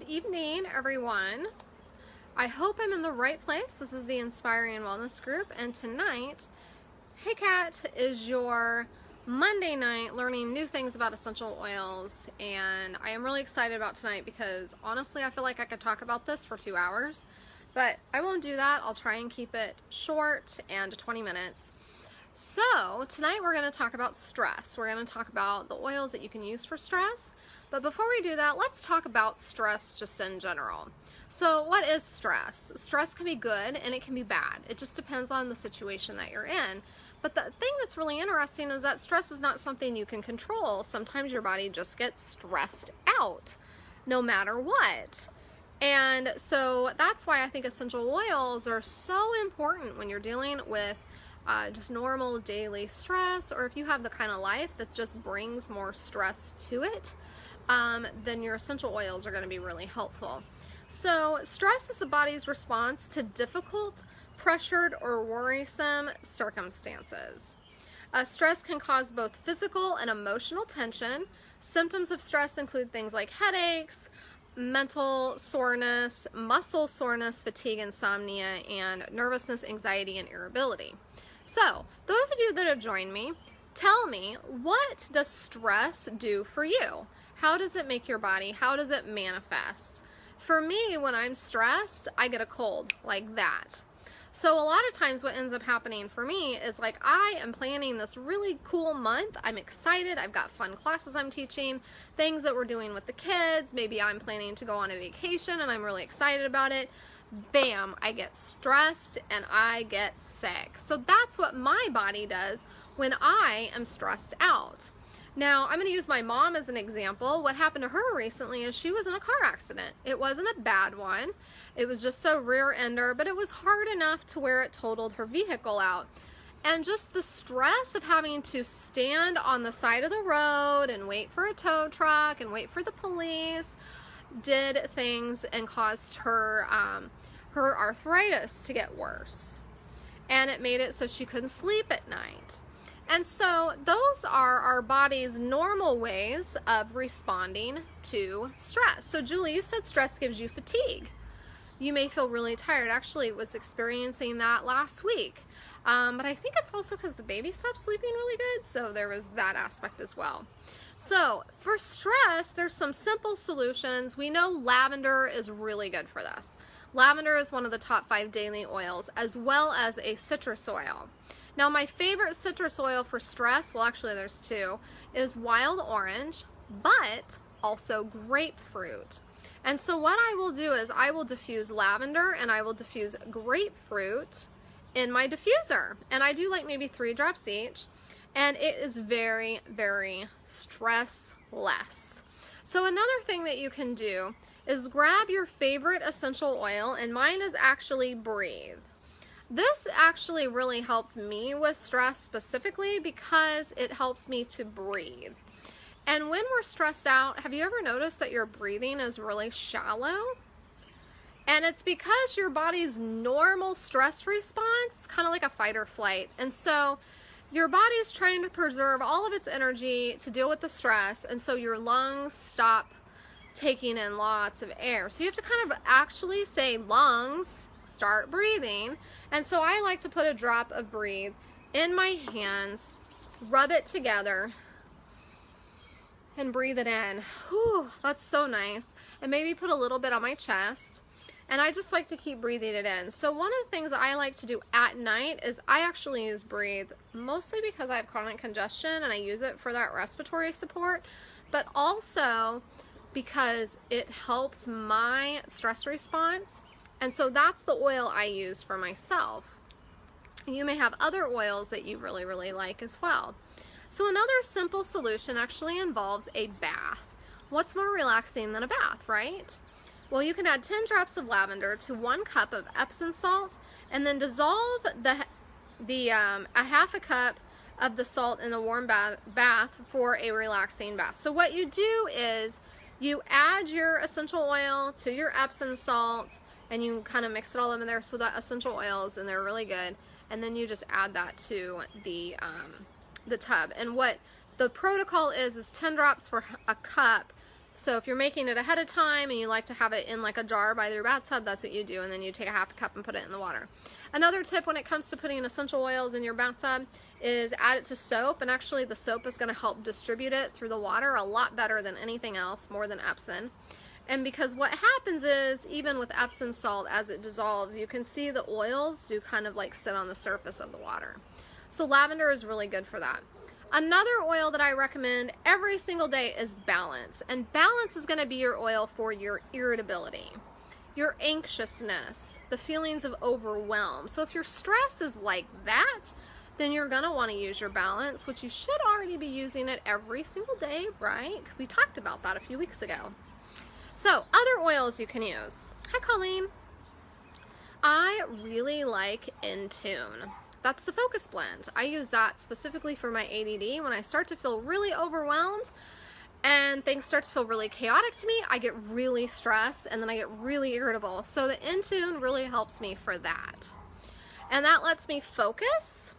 evening, everyone. I hope I'm in the right place. This is the Inspiring Wellness Group, and tonight, Hey Kat, is your Monday night learning new things about essential oils, and I am really excited about tonight because honestly I feel like I could talk about this for 2 hours, but I won't do that. I'll try and keep it short and 20 minutes. So tonight we're going to talk about stress. We're going to talk about the oils that you can use for stress. But before we do that, let's talk about stress just in general. So what is stress? Stress can be good and it can be bad. It just depends on the situation that you're in. But the thing that's really interesting is that stress is not something you can control. Sometimes your body just gets stressed out no matter what. And so that's why I think essential oils are so important when you're dealing with just normal daily stress, or if you have the kind of life that just brings more stress to it, then your essential oils are going to be really helpful. So stress is the body's response to difficult, pressured, or worrisome circumstances. Stress can cause both physical and emotional tension. Symptoms of stress include things like headaches, mental soreness, muscle soreness, fatigue, insomnia, and nervousness, anxiety, and irritability. So, those of you that have joined me, tell me, what does stress do for you? How does it make your body? How does it manifest? For me, when I'm stressed, I get a cold like that. So a lot of times what ends up happening for me is like I am planning this really cool month. I'm excited. I've got fun classes I'm teaching, things that we're doing with the kids. Maybe I'm planning to go on a vacation and I'm really excited about it. Bam, I get stressed and I get sick. So that's what my body does when I am stressed out. Now, I'm going to use my mom as an example. What happened to her recently is she was in a car accident. It wasn't a bad one. It was just a rear ender, but it was hard enough to where it totaled her vehicle out. And just the stress of having to stand on the side of the road and wait for a tow truck and wait for the police did things and caused her her arthritis to get worse. And it made it so she couldn't sleep at night. And so those are our body's normal ways of responding to stress. So Julie, you said stress gives you fatigue. You may feel really tired. Actually, was experiencing that last week. But I think it's also because the baby stopped sleeping really good. So there was that aspect as well. So for stress, there's some simple solutions. We know lavender is really good for this. Lavender is one of the top 5 daily oils, as well as a citrus oil. Now my favorite citrus oil for stress, well actually there's 2, is wild orange, but also grapefruit. And so what I will do is I will diffuse lavender and I will diffuse grapefruit in my diffuser. And I do like maybe 3 drops each. And it is very, very stressless. So another thing that you can do is grab your favorite essential oil, and mine is actually Breathe. This actually really helps me with stress specifically because it helps me to breathe. And when we're stressed out, have you ever noticed that your breathing is really shallow? And it's because your body's normal stress response, kind of like a fight or flight. And so your body is trying to preserve all of its energy to deal with the stress, and so your lungs stop taking in lots of air. So you have to kind of actually say, lungs, start breathing. And so I like to put a drop of Breathe in my hands, rub it together, and breathe it in. Whew, that's so nice. And maybe put a little bit on my chest. And I just like to keep breathing it in. So one of the things I like to do at night is I actually use Breathe, mostly because I have chronic congestion and I use it for that respiratory support, but also because it helps my stress response. And so that's the oil I use for myself. You may have other oils that you really, really like as well. So another simple solution actually involves a bath. What's more relaxing than a bath, right? Well, you can add 10 drops of lavender to 1 cup of Epsom salt, and then dissolve a half a cup of the salt in the warm bath for a relaxing bath. So what you do is you add your essential oil to your Epsom salt, and you kind of mix it all in there so that essential oils, and they're really good. And then you just add that to the tub. And what the protocol is 10 drops for a cup. So if you're making it ahead of time and you like to have it in like a jar by your bathtub, that's what you do, and then you take a half a cup and put it in the water. Another tip when it comes to putting essential oils in your bathtub is add it to soap, and actually the soap is going to help distribute it through the water a lot better than anything else, more than Epsom. And because what happens is, even with Epsom salt, as it dissolves, you can see the oils do kind of like sit on the surface of the water. So lavender is really good for that. Another oil that I recommend every single day is Balance. And Balance is going to be your oil for your irritability, your anxiousness, the feelings of overwhelm. So if your stress is like that, then you're going to want to use your Balance, which you should already be using it every single day, right? Because we talked about that a few weeks ago. So other oils you can use. Hi, Colleen. I really like Intune. That's the Focus Blend. I use that specifically for my ADD. When I start to feel really overwhelmed and things start to feel really chaotic to me, I get really stressed and then I get really irritable. So the Intune really helps me for that. And that lets me focus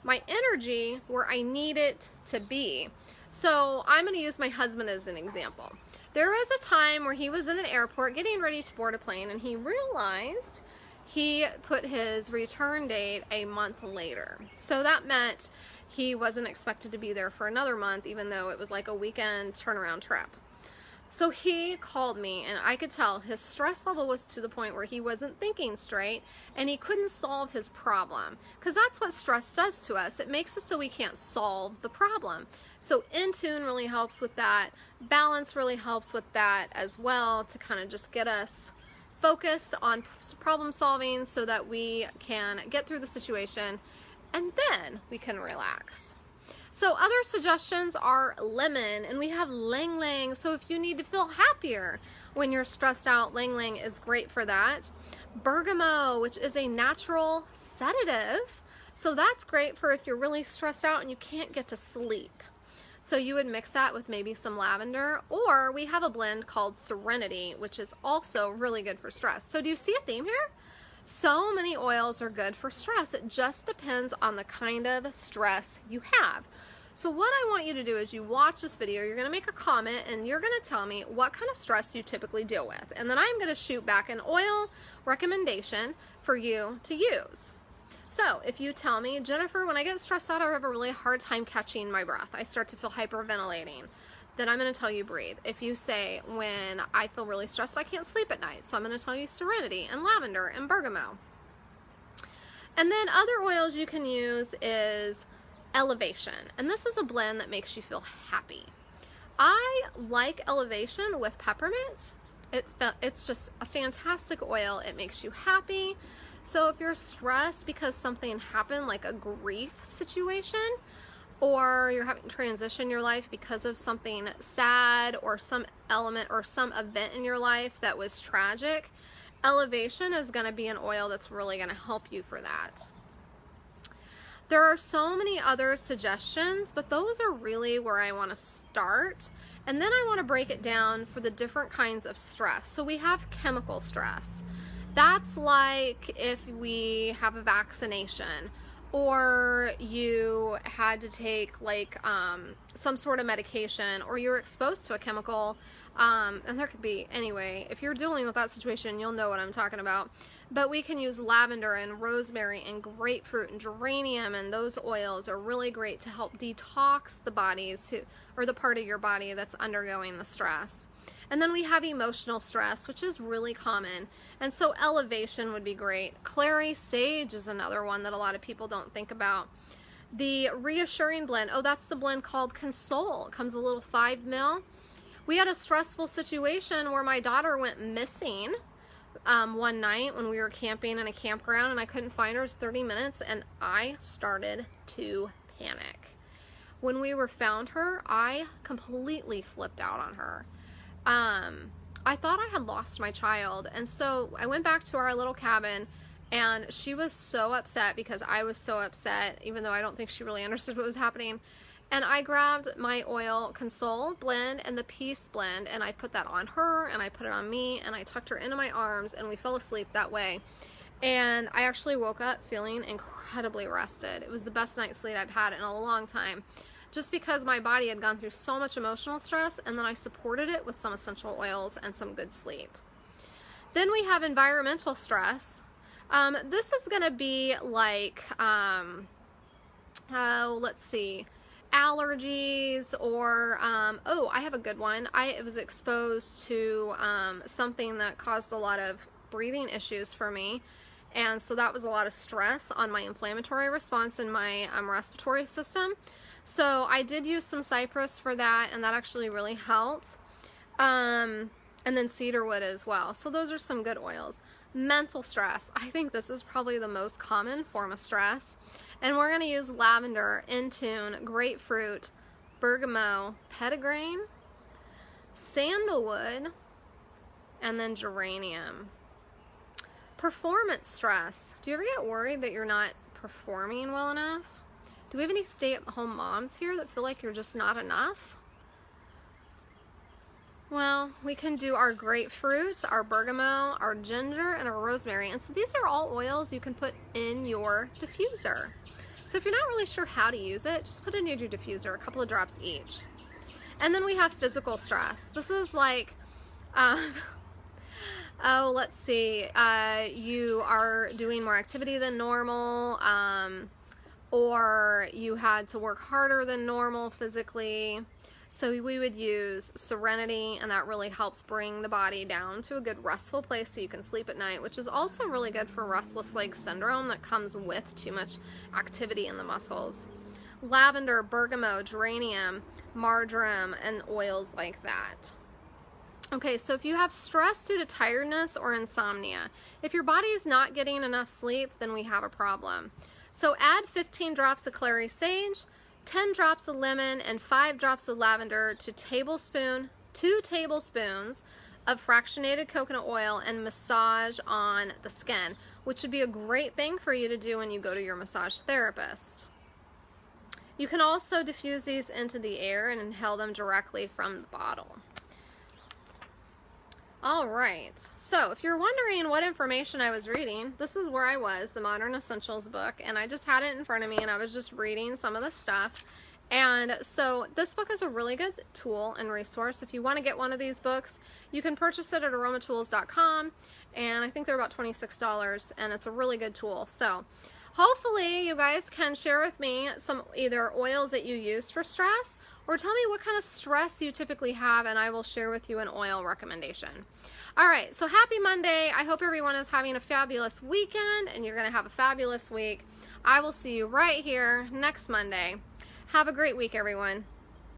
my energy where I need it to be. So I'm going to use my husband as an example. There was a time where he was in an airport getting ready to board a plane, and he realized he put his return date a month later. So that meant he wasn't expected to be there for another month, even though it was like a weekend turnaround trip. So he called me, and I could tell his stress level was to the point where he wasn't thinking straight and he couldn't solve his problem. Because that's what stress does to us. It makes it so we can't solve the problem. So Intune really helps with that. Balance really helps with that as well, to kind of just get us focused on problem solving so that we can get through the situation and then we can relax. So other suggestions are lemon, and we have Lang Lang. So if you need to feel happier when you're stressed out, Lang Lang is great for that. Bergamot, which is a natural sedative. So that's great for if you're really stressed out and you can't get to sleep. So you would mix that with maybe some lavender, or we have a blend called Serenity, which is also really good for stress. So do you see a theme here? So many oils are good for stress. It just depends on the kind of stress you have. So what I want you to do is you watch this video, you're going to make a comment, and you're going to tell me what kind of stress you typically deal with. And then I'm going to shoot back an oil recommendation for you to use. So if you tell me, Jennifer, when I get stressed out, I have a really hard time catching my breath. I start to feel hyperventilating. Then I'm going to tell you breathe. If you say, when I feel really stressed, I can't sleep at night. So I'm going to tell you Serenity and lavender and bergamot. And then other oils you can use is Elevation. And this is a blend that makes you feel happy. I like Elevation with peppermint. It's just a fantastic oil. It makes you happy. So if you're stressed because something happened, like a grief situation, or you're having to transition your life because of something sad or some element or some event in your life that was tragic, Elevation is going to be an oil that's really going to help you for that. There are so many other suggestions, but those are really where I want to start. And then I want to break it down for the different kinds of stress. So we have chemical stress. That's like if we have a vaccination, or you had to take like some sort of medication, or you're exposed to a chemical, and there could be, anyway, if you're dealing with that situation, you'll know what I'm talking about. But we can use lavender and rosemary and grapefruit and geranium, and those oils are really great to help detox the bodies or the part of your body that's undergoing the stress. And then we have emotional stress, which is really common. And so Elevation would be great. Clary Sage is another one that a lot of people don't think about. The Reassuring blend, oh, that's the blend called Console. It comes a little 5 ml. We had a stressful situation where my daughter went missing one night when we were camping in a campground, and I couldn't find her. It was 30 minutes, and I started to panic. When we found her, I completely flipped out on her. I thought I had lost my child, and so I went back to our little cabin, and she was so upset because I was so upset, even though I don't think she really understood what was happening. And I grabbed my oil Console blend and the Peace blend, and I put that on her, and I put it on me, and I tucked her into my arms, and we fell asleep that way. And I actually woke up feeling incredibly rested. It was the best night's sleep I've had in a long time. just because my body had gone through so much emotional stress, and then I supported it with some essential oils and some good sleep. Then we have environmental stress. This is going to be like, let's see, allergies, or, oh, I have a good one. I was exposed to something that caused a lot of breathing issues for me. And so that was a lot of stress on my inflammatory response in my respiratory system. So I did use some cypress for that, and that actually really helped. And then cedarwood as well. So those are some good oils. Mental stress. I think this is probably the most common form of stress. And we're going to use lavender, intune, grapefruit, bergamot, petitgrain, sandalwood, and then geranium. Performance stress. Do you ever get worried that you're not performing well enough? Do we have any stay-at-home moms here that feel like you're just not enough? Well, we can do our grapefruit, our bergamot, our ginger, and our rosemary. And so these are all oils you can put in your diffuser. So if you're not really sure how to use it, just put it in your diffuser, a couple of drops each. And then we have physical stress. This is like, oh, let's see, you are doing more activity than normal, or you had to work harder than normal physically. So we would use Serenity, and that really helps bring the body down to a good restful place so you can sleep at night, which is also really good for restless leg syndrome that comes with too much activity in the muscles. Lavender, bergamot, geranium, marjoram, and oils like that. Okay, so if you have stress due to tiredness or insomnia, if your body is not getting enough sleep, then we have a problem. So add 15 drops of clary sage, 10 drops of lemon, and 5 drops of lavender to 2 tablespoons of fractionated coconut oil, and massage on the skin, which would be a great thing for you to do when you go to your massage therapist. You can also diffuse these into the air and inhale them directly from the bottle. All right, so if you're wondering what information I was reading, this is where I was, the Modern Essentials book, and I just had it in front of me, and I was just reading some of the stuff. And so this book is a really good tool and resource. If you want to get one of these books, you can purchase it at aromatools.com, and I think they're about $26, and it's a really good tool. So hopefully you guys can share with me some either oils that you use for stress, or tell me what kind of stress you typically have, and I will share with you an oil recommendation. All right, so happy Monday. I hope everyone is having a fabulous weekend, and you're going to have a fabulous week. I will see you right here next Monday. Have a great week, everyone.